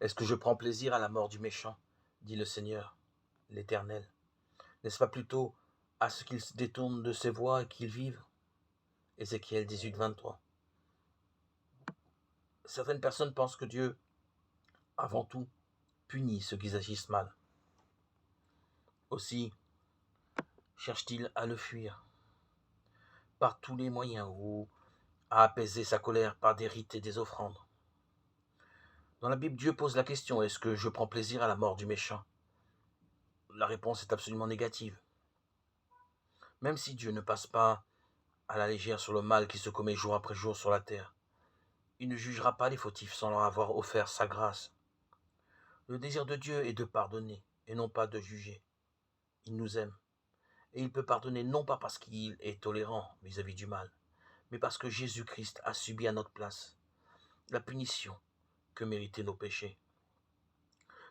Est-ce que je prends plaisir à la mort du méchant, dit le Seigneur, l'Éternel? N'est-ce pas plutôt à ce qu'il se détourne de ses voies et qu'il vive? Ézéchiel 18, 23. Certaines personnes pensent que Dieu, avant tout, punit ceux qui agissent mal. Aussi, cherche-t-il à le fuir par tous les moyens ou à apaiser sa colère par des rites et des offrandes. Dans la Bible, Dieu pose la question, est-ce que je prends plaisir à la mort du méchant? La réponse est absolument négative. Même si Dieu ne passe pas à la légère sur le mal qui se commet jour après jour sur la terre, il ne jugera pas les fautifs sans leur avoir offert sa grâce. Le désir de Dieu est de pardonner et non pas de juger. Il nous aime. Et il peut pardonner non pas parce qu'il est tolérant vis-à-vis du mal, mais parce que Jésus-Christ a subi à notre place la punition que méritaient nos péchés.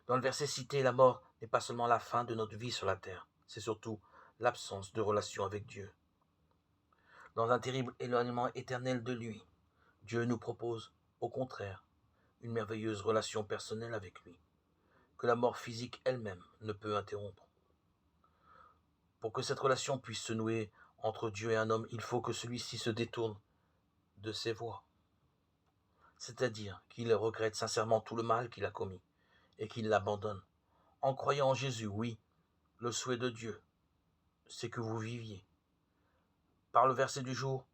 Dans le verset cité, la mort n'est pas seulement la fin de notre vie sur la terre, c'est surtout l'absence de relation avec Dieu. Dans un terrible éloignement éternel de lui, Dieu nous propose, au contraire, une merveilleuse relation personnelle avec lui, que la mort physique elle-même ne peut interrompre. Pour que cette relation puisse se nouer entre Dieu et un homme, il faut que celui-ci se détourne de ses voies, c'est-à-dire qu'il regrette sincèrement tout le mal qu'il a commis et qu'il l'abandonne. En croyant en Jésus, oui, le souhait de Dieu, c'est que vous viviez. Par le verset du jour,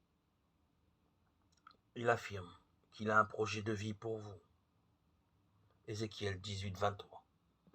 il affirme qu'il a un projet de vie pour vous. Ézéchiel 18, 23.